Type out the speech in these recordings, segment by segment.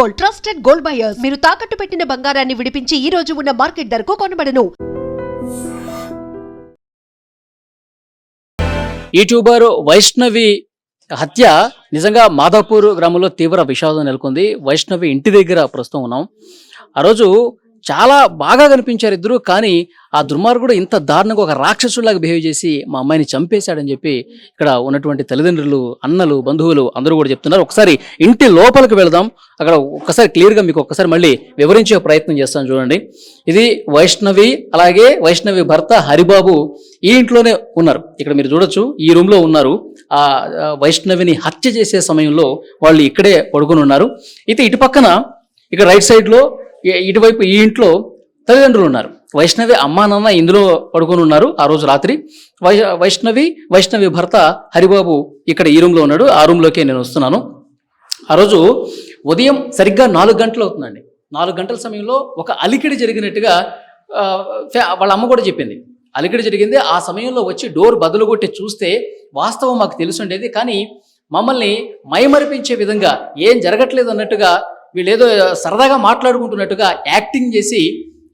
Gold, trusted gold buyers. మీరు తాకట్టు పెట్టిన బంగారాన్ని విడిపించి ఈ రోజు ఉన్న మార్కెట్ ధరకు కొనబడను. యూట్యూబర్ వైష్ణవి హత్య నిజంగా మాదాపూర్ గ్రామంలో తీవ్ర విషాదం నెలకొంది. వైష్ణవి ఇంటి దగ్గర ప్రస్తుతం ఉన్నాం. ఆ రోజు చాలా బాగా కనిపించారు ఇద్దరు. కానీ ఆ దుర్మార్గుడు ఇంత దారుణంగా ఒక రాక్షసులాగా బిహేవ్ చేసి మా అమ్మాయిని చంపేశాడని చెప్పి ఇక్కడ ఉన్నటువంటి తల్లిదండ్రులు, అన్నలు, బంధువులు అందరూ కూడా చెప్తున్నారు. ఒకసారి ఇంటి లోపలికి వెళదాం. అక్కడ ఒక్కసారి క్లియర్గా మీకు ఒక్కసారి మళ్ళీ వివరించే ప్రయత్నం చేస్తాను చూడండి. ఇది వైష్ణవి, అలాగే వైష్ణవి భర్త హరిబాబు ఈ ఇంట్లోనే ఉన్నారు. ఇక్కడ మీరు చూడొచ్చు, ఈ రూమ్లో ఉన్నారు. ఆ వైష్ణవిని హత్య చేసే సమయంలో వాళ్ళు ఇక్కడే పడుకొని ఉన్నారు. అయితే ఇటు పక్కన ఇక్కడ రైట్ సైడ్లో ఇటువైపు ఈ ఇంట్లో తల్లిదండ్రులు ఉన్నారు. వైష్ణవి అమ్మా నాన్న ఇందులో పడుకొని ఉన్నారు. ఆ రోజు రాత్రి వైష్ణవి భర్త హరిబాబు ఇక్కడ ఈ రూమ్లో ఉన్నాడు. ఆ రూమ్లోకే నేను వస్తున్నాను. ఆ రోజు ఉదయం సరిగ్గా 4 గంటలు అవుతుందండి. 4 గంటల సమయంలో ఒక అలికిడి జరిగినట్టుగా వాళ్ళ అమ్మ కూడా చెప్పింది. అలికిడి జరిగింది. ఆ సమయంలో వచ్చి డోర్ బదులు కొట్టి చూస్తే వాస్తవం మాకు తెలుసుండేది. కానీ మమ్మల్ని మైమరిపించే విధంగా ఏం జరగట్లేదు అన్నట్టుగా వీళ్ళేదో సరదాగా మాట్లాడుకుంటున్నట్టుగా యాక్టింగ్ చేసి,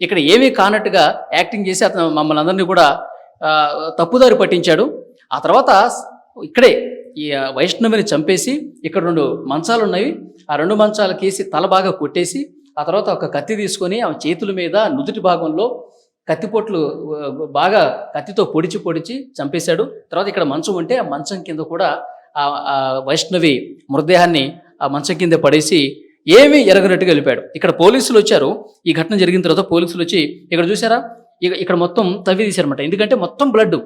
ఇక్కడ ఏమీ కానట్టుగా యాక్టింగ్ చేసి అతను మమ్మల్ని అందరినీ కూడా తప్పుదారి పట్టించాడు. ఆ తర్వాత ఇక్కడే ఈ వైష్ణవిని చంపేసి ఇక్కడ 2 మంచాలు ఉన్నాయి. ఆ 2 మంచాలకేసి తల బాగా కొట్టేసి ఆ తర్వాత ఒక కత్తి తీసుకొని ఆమె చేతుల మీద నుదుటి భాగంలో కత్తిపోట్లు బాగా కత్తితో పొడిచి చంపేశాడు. తర్వాత ఇక్కడ మంచం ఉంటే ఆ మంచం కింద కూడా ఆ వైష్ణవి మృతదేహాన్ని ఆ మంచం కింద పడేసి ఏమీ ఎరగనట్టుగా వెళ్ళిపోయాడు. ఇక్కడ పోలీసులు వచ్చారు. ఈ ఘటన జరిగిన తర్వాత పోలీసులు వచ్చి ఇక్కడ చూసారా, ఇక్కడ మొత్తం తవ్వి తీశారన్నమాట. ఎందుకంటే మొత్తం బ్లడ్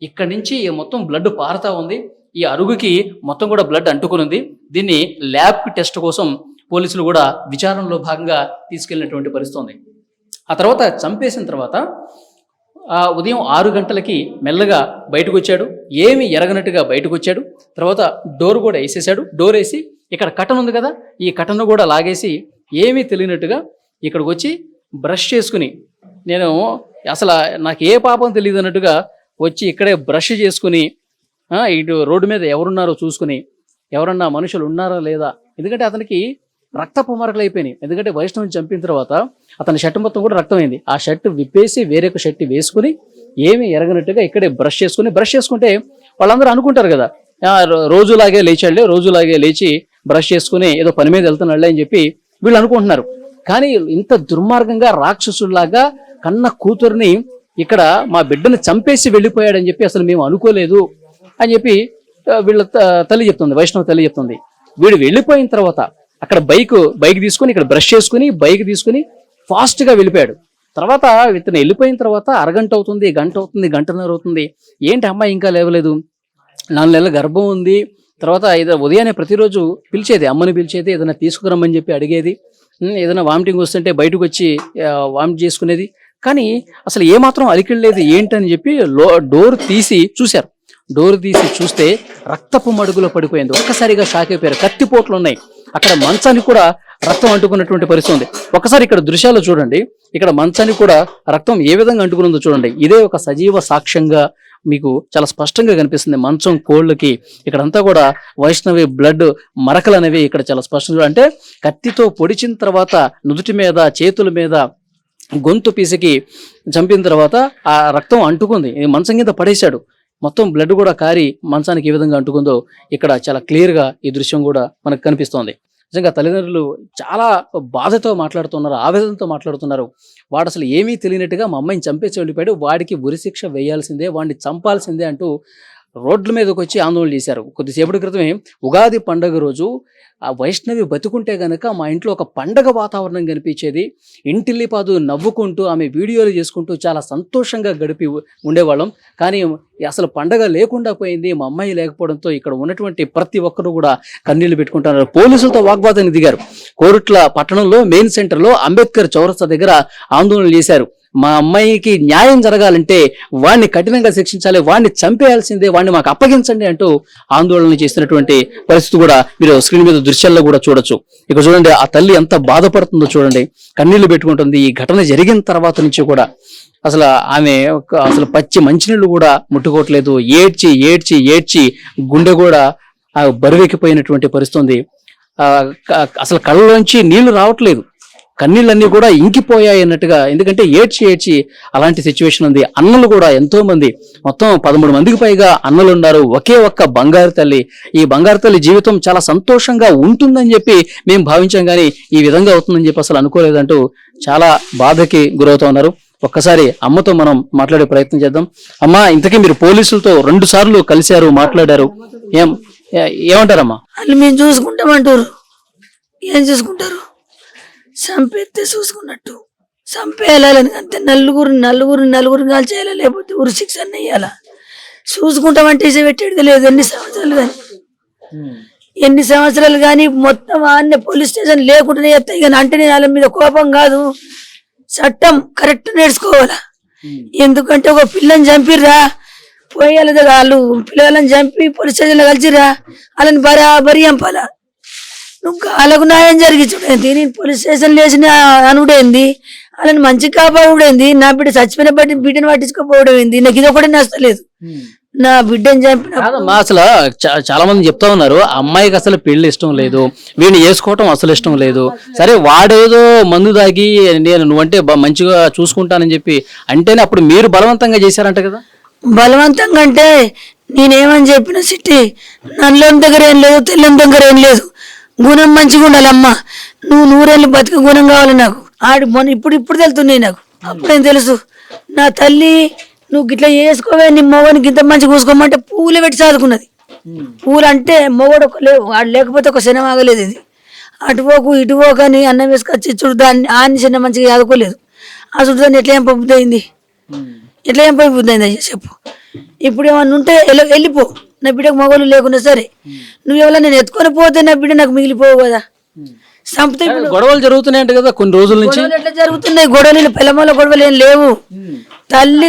ఇక్కడ నుంచి మొత్తం బ్లడ్ పారుతా ఉంది. ఈ అరుగుకి మొత్తం కూడా బ్లడ్ అంటుకుని ఉంది. దీన్ని ల్యాబ్ టెస్ట్ కోసం పోలీసులు కూడా విచారణలో భాగంగా తీసుకెళ్ళినటువంటి పరిస్థితి ఉంది. ఆ తర్వాత చంపేసిన తర్వాత ఉదయం 6 గంటలకి మెల్లగా బయటకు వచ్చాడు. ఏమి ఎరగనట్టుగా బయటకు వచ్చాడు. తర్వాత డోర్ కూడా వేసేసాడు. డోర్ వేసి ఇక్కడ కటన్ ఉంది కదా, ఈ కటన్ కూడా లాగేసి ఏమీ తెలియనట్టుగా ఇక్కడికి వచ్చి బ్రష్ చేసుకుని, నేను అసలు నాకు ఏ పాపం తెలియదు అన్నట్టుగా వచ్చి ఇక్కడే బ్రష్ చేసుకుని ఇటు రోడ్డు మీద ఎవరున్నారో చూసుకుని, ఎవరన్నా మనుషులు ఉన్నారా లేదా, ఎందుకంటే అతనికి రక్తపు మరకలు అయిపోయినాయి. ఎందుకంటే వైష్ణవిని చంపిన తర్వాత అతని షర్ట్ మొత్తం కూడా రక్తమైంది. ఆ షర్ట్ విప్పేసి వేరొక షర్ట్ వేసుకుని ఏమీ ఎరగనట్టుగా ఇక్కడే బ్రష్ చేసుకుంటే వాళ్ళందరూ అనుకుంటారు కదా, రోజులాగే లేచి బ్రష్ చేసుకుని ఏదో పని మీద వెళ్తున్నాళ్ళే అని చెప్పి వీళ్ళు అనుకుంటున్నారు. కానీ ఇంత దుర్మార్గంగా రాక్షసుల్లాగా కన్న కూతుర్ని ఇక్కడ మా బిడ్డను చంపేసి వెళ్ళిపోయాడని చెప్పి అసలు మేము అనుకోలేదు అని చెప్పి వీళ్ళ తల్లి చెప్తుంది, వైష్ణవ తల్లి చెప్తుంది. వీడు వెళ్ళిపోయిన తర్వాత అక్కడ బైక్ తీసుకుని ఇక్కడ బ్రష్ చేసుకుని బైక్ తీసుకుని ఫాస్ట్గా వెళ్ళిపోయాడు. తర్వాత ఇతను వెళ్ళిపోయిన తర్వాత అరగంట అవుతుంది, గంట అవుతుంది, గంటన్నర అవుతుంది. ఏంటి అమ్మాయి ఇంకా లేవలేదు, 4 నెలల గర్భం ఉంది. తర్వాత ఉదయాన్నే ప్రతిరోజు పిలిచేది, అమ్మని పిలిచేది, ఏదైనా తీసుకురమ్మని చెప్పి అడిగేది. ఏదైనా వామిటింగ్ వస్తుంటే బయటకు వచ్చి వామిట్ చేసుకునేది. కానీ అసలు ఏమాత్రం అలికిడలేదు ఏంటని చెప్పి డోర్ తీసి చూశారు. డోర్ తీసి చూస్తే రక్తపు మడుగులో పడిపోయింది. ఒక్కసారిగా షాక్ అయిపోయారు. కత్తిపోట్లు ఉన్నాయి. అక్కడ మంచానికి కూడా రక్తం అంటుకున్నటువంటి పరిస్థితి ఉంది. ఒకసారి ఇక్కడ దృశ్యాలు చూడండి. ఇక్కడ మంచానికి కూడా రక్తం ఏ విధంగా అంటుకున్నదో చూడండి. ఇదే ఒక సజీవ సాక్ష్యంగా మీకు చాలా స్పష్టంగా కనిపిస్తుంది. మంచం కోళ్ళకి ఇక్కడంతా కూడా వైష్ణవి బ్లడ్ మరకలు అనేవి ఇక్కడ చాలా స్పష్టంగా, అంటే కత్తితో పొడిచిన తర్వాత నుదుటి మీద, చేతుల మీద, గొంతు పీసికి చంపిన తర్వాత ఆ రక్తం అంటుకుంది. మంచం కింద పడేశాడు. మొత్తం బ్లడ్ కూడా కారి మంచానికి ఏ విధంగా అంటుకుందో ఇక్కడ చాలా క్లియర్గా ఈ దృశ్యం కూడా మనకు కనిపిస్తోంది. నిజంగా తల్లిదండ్రులు చాలా బాధతో మాట్లాడుతున్నారు, ఆవేదనతో మాట్లాడుతున్నారు. వాడు అసలు ఏమీ తెలియనట్టుగా మా అమ్మాయిని చంపేసి వెళ్ళిపోయాడు, వాడికి ఉరిశిక్ష వేయాల్సిందే, వాడిని చంపాల్సిందే అంటూ రోడ్ల మీదకి వచ్చి ఆందోళన చేశారు. కొద్దిసేపటి క్రితమే ఉగాది పండుగ రోజు ఆ వైష్ణవి బతుకుంటే గనక మా ఇంట్లో ఒక పండగ వాతావరణం కనిపించేది. ఇంటిల్లిపాదు నవ్వుకుంటూ ఆమె వీడియోలు చేసుకుంటూ చాలా సంతోషంగా గడిపి ఉండేవాళ్ళం. కానీ అసలు పండగ లేకుండా పోయింది. మా అమ్మాయి లేకపోవడంతో ఇక్కడ ఉన్నటువంటి ప్రతి ఒక్కరు కూడా కన్నీళ్లు పెట్టుకుంటున్నారు. పోలీసులతో వాగ్వాదానికి దిగారు. కోరుట్ల పట్టణంలో మెయిన్ సెంటర్లో అంబేద్కర్ చౌరస్తా దగ్గర ఆందోళన చేశారు. మా అమ్మాయికి న్యాయం జరగాలంటే వాడిని కఠినంగా శిక్షించాలి, వాడిని చంపేయాల్సిందే, వాడిని మాకు అప్పగించండి అంటూ ఆందోళన చేసినటువంటి పరిస్థితి కూడా మీరు స్క్రీన్ మీద దృశ్యాల్లో కూడా చూడొచ్చు. ఇక్కడ చూడండి, ఆ తల్లి ఎంత బాధపడుతుందో చూడండి, కన్నీళ్లు పెట్టుకుంటుంది. ఈ ఘటన జరిగిన తర్వాత నుంచి కూడా అసలు ఆమె అసలు పచ్చి మంచినీళ్ళు కూడా ముట్టుకోవట్లేదు. ఏడ్చి గుండె కూడా బరువెక్కిపోయినటువంటి పరిస్థితి ఉంది. అసలు కళ్ళలోంచి నీళ్లు రావట్లేదు, కన్నీళ్ళన్నీ కూడా ఇంకిపోయాయి అన్నట్టుగా. ఎందుకంటే ఏడ్చి ఏడ్చి అలాంటి సిచ్యువేషన్ ఉంది. అన్నలు కూడా ఎంతో మంది, మొత్తం 13 మందికి పైగా అన్నలు ఉన్నారు. ఒకే ఒక్క బంగారు తల్లి. ఈ బంగారు తల్లి జీవితం చాలా సంతోషంగా ఉంటుందని చెప్పి మేము భావించాం, కానీ ఈ విధంగా అవుతుందని చెప్పి అసలు అనుకోలేదంటూ చాలా బాధకి గురవుతా ఉన్నారు. ఒక్కసారి అమ్మతో మనం మాట్లాడే ప్రయత్నం చేద్దాం. అమ్మా, ఇంతకీ మీరు పోలీసులతో 2 సార్లు కలిశారు, మాట్లాడారు, ఏమంటారమ్మా? వాళ్ళు మేము చూసుకుంటామంటారు. ఏం చూసుకుంటారు? చంపేస్తే చూసుకున్నట్టు చంపేయాలని అంతే. నలుగురు కాల్చేయాలి, లేకపోతే ఉరి శిక్ష వేయాల. చూసుకుంటామంటే పెట్టేది లేదు. ఎన్ని సంవత్సరాలు కానీ మొత్తం ఆన్నే పోలీస్ స్టేషన్ లేకుండానే ఎత్తాయి. కానీ అంటే నేను వాళ్ళ మీద కోపం కాదు, చట్టం కరెక్ట్ నేర్చుకోవాలా. ఎందుకంటే ఒక పిల్లని చంపిర్రా, పోయాలి వాళ్ళు పిల్లలను చంపి పోలీస్ స్టేషన్లో కలిసిరా, వాళ్ళని బరాబరి చంపాలా. నువ్వు వాళ్ళకు న్యాయం జరిగి చూడేంది, నేను పోలీస్ స్టేషన్ లేచిన అనుడేంది, వాళ్ళని మంచి కాపాడుడేంది, నా బిడ్డ చచ్చిపోయిన బిడ్డను పట్టించుకోపోవడం ఏంది, నాకు ఇది ఒకటే నచ్చలేదు. నా బిడ్డని చంపిన అసలు చాలా మంది చెప్తా ఉన్నారు, అమ్మాయికి అసలు పెళ్లి ఇష్టం లేదు, వీడిని వేసుకోవటం అసలు ఇష్టం లేదు. సరే వాడేదో మందు దాగి నువ్వంటే మంచిగా చూసుకుంటానని చెప్పి అంటేనే అప్పుడు మీరు బలవంతంగా చేశారంట కదా? బలవంతంగా అంటే నేనేమని చెప్పిన సిట్టి, నల్లని దగ్గర ఏం లేదు, తెల్లని దగ్గర ఏం లేదు, గుణం మంచిగా ఉండాలమ్మా. నువ్వు 100 ఏళ్ళు బతిక గుణం కావాలి నాకు. ఇప్పుడు తెలుతున్నాయి నాకు, అప్పుడేం తెలుసు. నా తల్లి నువ్వు గిట్లా చేసుకోవే, నీ మొగనికి ఇంత మంచిగా చూసుకోమంటే పూలే పెట్టి చదువుకున్నది. పూలు అంటే మొగడు ఒక లేవు, వాడు లేకపోతే ఒక శనం ఆగలేదు. ఇది అటుపోకు ఇటుపోకు అని అన్నం వేసుకొచ్చి చూడు, దాన్ని ఆని చిన్న మంచిగా చదువుకోలేదు. ఆ చుట్టూ దాన్ని ఎట్లా ఏం పంపుద్ది అయింది, ఎట్లా ఏం పంపుద్ది అయింది అయ్యా చెప్పు. ఇప్పుడు ఏమన్నా ఉంటే వెళ్ళిపో, నా బిడ్డకు మగవాళ్ళు లేకుండా సరే. నువ్వు ఎవరైనా నేను ఎత్తుకొని పోతే నా బిడ్డ నాకు మిగిలిపోవు కదా. గొడవలు జరుగుతున్నాయంట కదా కొన్ని రోజుల నుంచి. ఎట్లా జరుగుతున్నాయి గొడవలు? పిల్లమల గొడవలు ఏం లేవు. తల్లి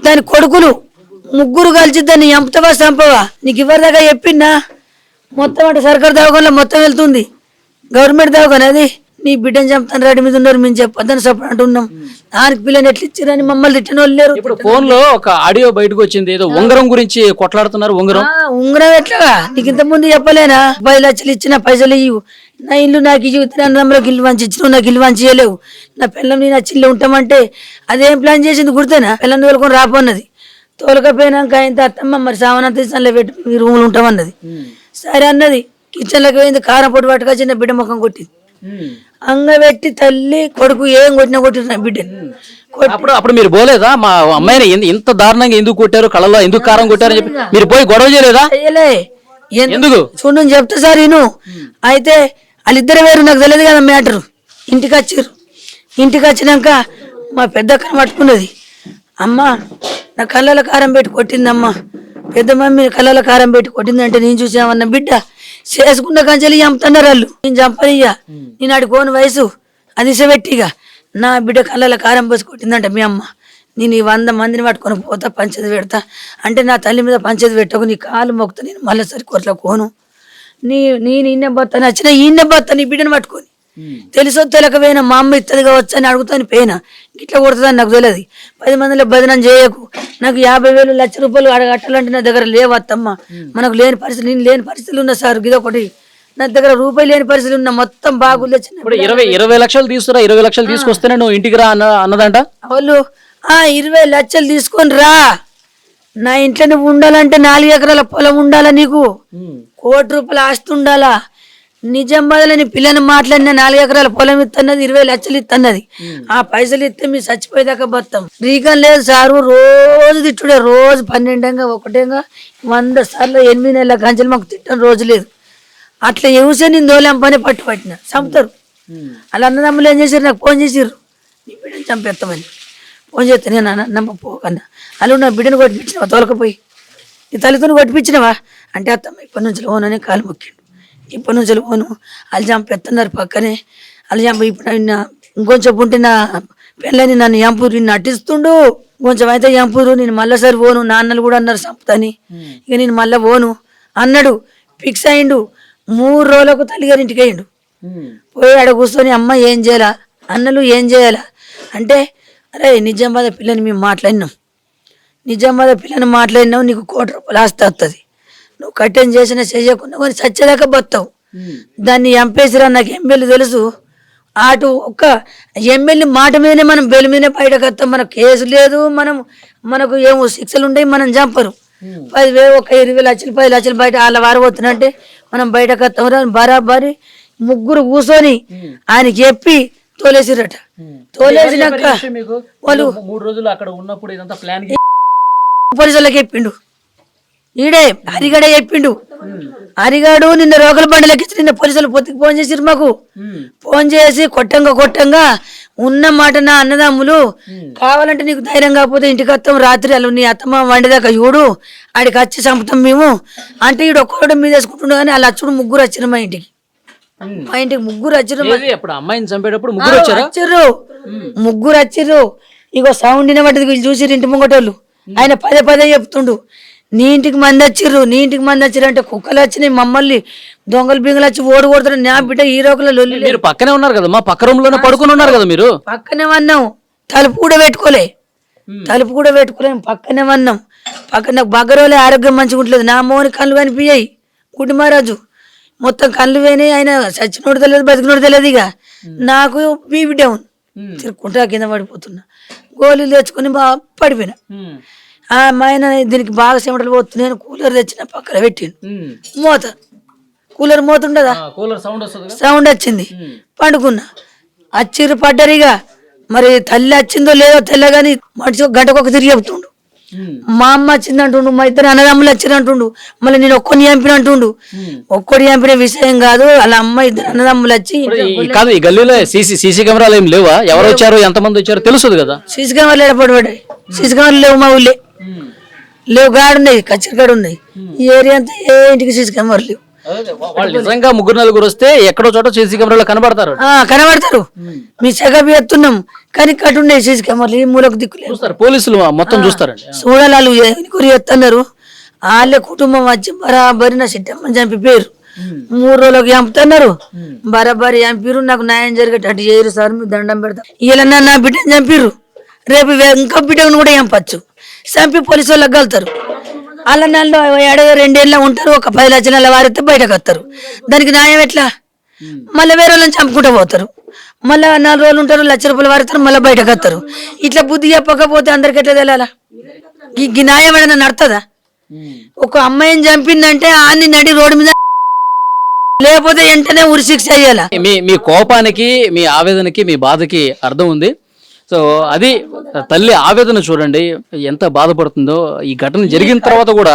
దాని కొడుకులు 3 కలిసి దాన్ని చంపుతావా చంపవా? నీకు ఇవ్వదాకా చెప్పిందా? మొత్తం అంటే సర్కారు దవాఖానలో మొత్తం వెళ్తుంది, గవర్నమెంట్ దవాఖాన. అది నీ బిడ్డను చంపుతాను రెడీ మీద ఉన్నారు, మేము చెప్పొద్దని సపోర్ట్ అంటున్నాం. దానికి పిల్లని ఎట్లా ఇచ్చారని మమ్మల్ని తిట్టిన వాళ్ళు లేరు. ఇప్పుడు ఫోన్ లో ఒక ఆడియో బయటకు వచ్చింది, ఏదో ఉంగరం గురించి కొట్లాడుతున్నారు. ఉంగరం ఎట్లా? నీకు ఇంత ముందు చెప్పలేనా? 10 లక్షలు ఇచ్చిన పైసలు ఇవ్వు, నా ఇల్లు నాకు ఇవ్వడానికి ఇల్లు వంచి ఇచ్చినావు, నాకు ఇల్లు వంచి ఇవ్వలేవు, నా పిల్లం నేను చిల్లు ఉంటామంటే అదేం ప్లాన్ చేసింది గుర్తేనా? పిల్లని తోలుకొని రాపోన్నది. తోలకపోయినాక ఆయన అత్తమ్మ మరి సామానంత ఇస్తానులే పెట్టి మీ రూములు ఉంటామన్నది. సరే అన్నది. కిచెన్లోకి పోయింది, కారం పొట్టు పట్టుకొచ్చి నా బిడ్డ ముఖం కొట్టింది. అంగబెట్టి తల్లి కొడుకు ఏం కొట్టినా కొట్టిన బిడ్డని. అప్పుడు మీరు పోలేదా? మా అమ్మాయిని ఇంత దారుణంగా ఎందుకు కొట్టారు, కళ్ళలో ఎందుకు కారం కొట్టారు అని చెప్పి మీరు పోయి గొడవ చేయలేదా? ఎందుకు చూడు చెప్తా సార్ నేను. అయితే వాళ్ళిద్దరు వేరు, నాకు తెలియదు కదా మ్యాటరు. ఇంటికి వచ్చారు. ఇంటికి వచ్చినాక మా పెద్ద అక్కని పట్టుకున్నది. అమ్మ నా కళ్ళలో కారం పెట్టి కొట్టిందమ్మా, పెద్ద మమ్మీ కళ్ళలో కారం పెట్టి కొట్టిందంటే నేను చూసామన్న బిడ్డ చేసుకున్న కంచెలు చంపుతున్నారు వాళ్ళు. నేను చంపనియ్యా, నేను ఆడుకోని వయసు అది పెట్టిగా నా బిడ్డ కళ్ళలో కారం పోసి కొట్టిందంట మీ అమ్మ. నేను ఈ 100 మందిని పట్టుకొని పోతా, పంచది పెడతా అంటే నా తల్లి మీద పంచది పెట్టకు, నీ కాలు మొక్కుతా, నేను మళ్ళీ సరికొట్ల కోను. నేను ఈయన బత్తా నచ్చిన ఈయన బత్తా నీ బిడ్డను పట్టుకొని. తెలుసో తెలకపోయినా మా అమ్మ ఇస్తుంది కావచ్చు అని అడుగుతాను పోయినా, ఇట్లా కొడుతుందని నాకు తెలియదు. 10 మందిలో బదనం చేయకు, నాకు 50,000 లక్ష రూపాయలు అడగట్టాలంటే నా దగ్గర లేవత్తమ్మ. మనకు లేని పరిస్థితులు, నేను లేని పరిస్థితులు ఉన్నా సార్. ఇదొకటి నా దగ్గర రూపాయలు లేని పరిస్థితులు ఉన్నా, మొత్తం బాగుంది. 20 లక్షలు తీసుకురా, 20 లక్షలు తీసుకొస్తేనే నువ్వు ఇంటికి రా అన్నదంట వాళ్ళు. 20 లక్షలు తీసుకొని రా, నా ఇంట్లో నువ్వు ఉండాలంటే 4 ఎకరాల పొలం ఉండాలా, నీకు 1 కోటి రూపాయల ఆస్తి ఉండాలా. నిజామాబాద్లో నీ పిల్లని మాట్లాడిన 4 ఎకరాల పొలం ఇస్తున్నది, 20 లక్షలు ఇస్తున్నది. ఆ పైసలు ఇస్తే మీ చచ్చిపోయేదాకా బతాం. రీకన్ లేదు సారు, రోజు తిట్టుడే, రోజు 12 ఒకటేగా 100 సార్లు 8 నెలల కంచెలు మాకు తిట్టని రోజు లేదు. అట్లా ఎవసే నేను దోలేం పని పట్టిన చంపుతారు. వాళ్ళ అన్నదమ్ములు ఏం చేశారు, నాకు ఫోన్ చేసిర్రు, నీ బిడ్డను చంపేస్తామని. ఫోన్ చేస్తే నేను నమ్మ పోకన్నా, వాళ్ళు నా బిడ్డను కొట్టిపించినావా, తోలకపోయి నీ తల్లితో కొట్టిపించినవా అంటే అత్తమ్మ ఇప్పటి నుంచి పోనని కాలు మొక్కిండు. ఇప్పటి నుంచి పోను, వాళ్ళు చంపేస్తున్నారు పక్కనే. వాళ్ళు చంప ఇప్పుడు ఇంకొంచెం ఉంటే నా పెళ్ళని నన్ను చంపురు, నిన్ను నటిస్తుండు, కొంచెం అయితే చంపురు, నేను మళ్ళీసారి పోను. నాన్నలు కూడా అన్నారు చంపుతాని, ఇక నేను మళ్ళీ పోను అన్నాడు. ఫిక్స్ అయిండు. 3 రోజులకు తల్లిగారింటికి అయ్యిండు. పోయి ఆడ కూర్చొని అమ్మ ఏం చేయాలా, అన్నలు ఏం చేయాలా అంటే, అరే నిజామాబాద్ పిల్లని మేము మాట్లాడినాం, నిజామాబాద్ పిల్లని మాట్లాడినావు, నీకు 1 కోటి రూపాయలు ఆస్తి వస్తుంది, నువ్వు కట్టెన్ చేసినా చేయకుండా కానీ చచ్చేదాకా బతావు, దాన్ని చంపేసిరా, నాకు ఎమ్మెల్యే తెలుసు. అటు ఒక్క ఎమ్మెల్యే మాట మీదనే మనం బెయిల్ మీదనే బయటకు వస్తాం. మనకు కేసు లేదు, మనకు ఏమో శిక్షలు ఉంటాయి, మనం చంపరు. 10,000 ఒక 20 లక్షలు 10 లక్షలు బయట వాళ్ళ వారు పోతున్నట్టే మనం బయటకు వస్తాం. బరాబరి ముగ్గురు కూర్చొని ఆయన చెప్పి తోలేసిరట. తోలేసినాక వాళ్ళు 3 రోజులు అక్కడ ఉన్నప్పుడు ఇదంతా ప్లాన్ పోలీసులకు చెప్పిండు. ఈడే హరిగడే చెప్పిండు. హరిగాడు నిన్న రోగుల బండిలకి నిన్న పోలీసులు పొత్తికి ఫోన్ చేసిరు మాకు. ఫోన్ చేసి కొట్టంగా ఉన్న మాట, నా అన్నదమ్ములు కావాలంటే నీకు ధైర్యం కాకపోతే ఇంటికి వస్తాం, రాత్రి అలా నీ అత్తమ్మ వండిదాకా చూడు, ఆడికి వచ్చి చంపుతాం మేము అంటే. ఈడు ఒక్కడు మీద వేసుకుంటుండే కానీ వాళ్ళు అచ్చుడు ముగ్గురు వచ్చిరు మా ఇంటికి. ముగ్గురు వచ్చిర్రు. అప్పుడు అమ్మాయిని చంపేటప్పుడు ముగ్గురు వచ్చారు. ముగ్గురు వచ్చిర్రు. ఇగో సౌండ్ వినబడ్డది, వీళ్ళు చూసిర్రు ఇంటి ముంగటోళ్ళు. ఆయన పదే చెప్తుండు, నీ ఇంటికి మంది వచ్చిర్రు అంటే కుక్కలు వచ్చినాయి, మమ్మల్ని దొంగలు బింగలు వచ్చి ఓడుకొడుతున్నారు. నా బిడ్డ ఈ రోగుల లొల్లి. మీరు పక్కనే ఉన్నారు కదా, మా పక్క రూమ్ లోనే పడుకుని ఉన్నారు కదా మీరు. పక్కనే వన్నాం, తలుపు కూడా పెట్టుకోలే పక్కనే వన్నాం. పక్కన బగ్గరోలే ఆరోగ్యం మంచిగా ఉంటుంది. నా మోని కళ్ళు కనిపించాయి. గుడ్డి మహారాజు మొత్తం కళ్ళు పోయినాయి. ఆయన చచ్చినోడు తెలియదు, బతికినోడు తెలియదు. ఇక నాకు బీపీ డౌన్, తిరుక్కుంటా కింద పడిపోతున్నా. గోళీలు తెచ్చుకొని బాగా పడిపోయినా. మా ఆయన దీనికి బాగా చెమటలు పోతుంది, నేను కూలర్ తెచ్చిన పక్కన పెట్టిండు. కూలర్ మోత ఉండదా, సౌండ్ వచ్చింది. పండుకున్నా. అచ్చిర్రు పడ్డరిగా. మరి తల్లి వచ్చిందో లేదో తెల్లగాని మనిషి గంటకొక తిరిగి చెప్తుండు. మా అమ్మ వచ్చింది అంటుండు, మా ఇద్దరు అన్నదమ్ములు వచ్చింది అంటుండు. మళ్ళీ నేను ఒక్కడిని చంపిన అంటుండు. ఒక్కడి చంపిన విషయం కాదు, వాళ్ళ అమ్మ ఇద్దరు అన్నదమ్ములు వచ్చి. కాదు, ఈ గల్లీలో సీసీ కెమెరాలు ఏం లేవా? ఎవరు వచ్చారు, ఎంతమంది వచ్చారు తెలుస్తుంది కదా. సీసీ కెమెరాలు ఏడపడి సీసీ కెమెరాలు లేవు మా ఊళ్ళే. లేవు, గాడు ఉన్నాయి, కచ్చరికాడు ఉన్నాయి. ఈ ఏరియా అంతా ఏ ఇంటికి సీసీ కెమెరాలు లేవు. వాళ్ళు నిజంగా 3-4 వస్తే ఎక్కడో చోట సీసీ కెమెరాలో కనబడతారు. మీ చెగబి ఎత్తున్నాం కానీ కట్టుండే సీసీ కెమెరాలు ఈ మూలకు దిక్కులేదు. చూస్తారు పోలీసులు, మొత్తం చూస్తారండి. చూడాలి వాళ్ళు ఎన్నికూరి ఎత్తన్నారు. వాళ్ళే కుటుంబం వచ్చి బరాబరి నా సిట్టమ్మని చంపి పేరు 3 రోజులకు చంపుతున్నారు. బరాబరి చంపిరు. నాకు న్యాయం జరిగేటట్టు చేయరు సార్, మీరు దండం పెడతా. ఇలా నా బిడ్డని చంపిర్రు, రేపు ఇంకా బిడ్డను కూడా చంపచ్చు. చంపి పోలీసు వాళ్ళకి కలుతారు. వాళ్ళ నెలలో 2 ఏళ్ళ ఉంటారు. ఒక 10 లక్షల వారితే బయటకు వస్తారు. దానికి న్యాయం ఎట్లా? మళ్ళీ వేరే వాళ్ళని చంపుకుంటూ పోతారు. మళ్ళీ 4 రోజులు ఉంటారు, ₹1,00,000 వారుతారు, మళ్ళీ బయటకు వస్తారు. ఇట్లా బుద్ధి చెప్పకపోతే అందరికి ఎట్లా తెలియాలా? ఈ న్యాయం ఏదైనా నడుతుందా? ఒక అమ్మాయిని చంపిందంటే ఆన్ని నడి రోడ్డు మీద, లేకపోతే వెంటనే ఉరి శిక్ష అయ్యాలా. మీ కోపానికి, మీ ఆవేదనకి, మీ బాధకి అర్థం ఉంది. సో అది తల్లి ఆవేదన చూడండి ఎంత బాధపడుతుందో. ఈ ఘటన జరిగిన తర్వాత కూడా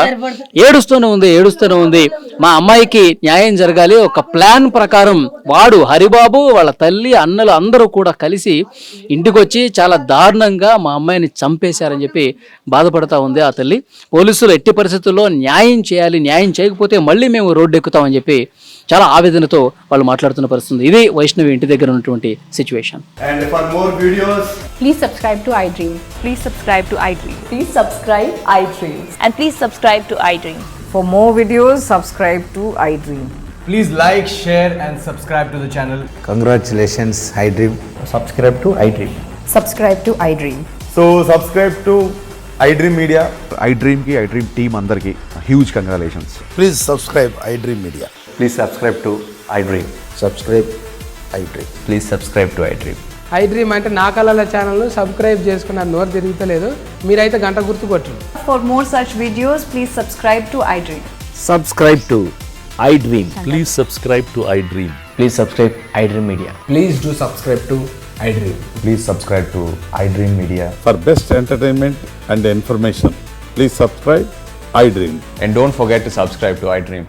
ఏడుస్తూనే ఉంది. మా అమ్మాయికి న్యాయం జరగాలి. ఒక ప్లాన్ ప్రకారం వాడు హరిబాబు, వాళ్ళ తల్లి, అన్నలు అందరూ కూడా కలిసి ఇంటికి వచ్చి చాలా దారుణంగా మా అమ్మాయిని చంపేశారని చెప్పి బాధపడతా ఉంది ఆ తల్లి. పోలీసులు ఎట్టి పరిస్థితుల్లో న్యాయం చేయాలి, న్యాయం చేయకపోతే మళ్ళీ మేము రోడ్డు ఎక్కుతామని చెప్పి చాలా ఆవేదనతో వాళ్ళు మాట్లాడుతున్న పరిస్థితి. ఇది వైష్ణవి ఇంటి దగ్గర ఉన్నటువంటి situation. And for more videos, please subscribe to iDream. Please subscribe to iDream. Please subscribe iDream. And please subscribe to iDream. For more videos, subscribe to iDream. please like, share and subscribe to the channel. Congratulations, iDream. Subscribe to iDream. Subscribe to iDream. So subscribe to iDream Media. iDream team andarki huge congratulations. Please subscribe iDream Media. Please subscribe to iDream. Subscribe iDream. Please subscribe to iDream. iDream అంటే నా కళల ఛానల్ను subscribe చేసుకున్న నోరు తిరుగుతలేదు. మీరైతే గంట గుర్తు కొట్టండి. For more such videos, please subscribe to iDream. Subscribe to iDream. Please subscribe to iDream. Please subscribe iDream Media. Please do subscribe to iDream. Please subscribe to iDream Media. For best entertainment and information, please subscribe iDream. And don't forget to subscribe to iDream.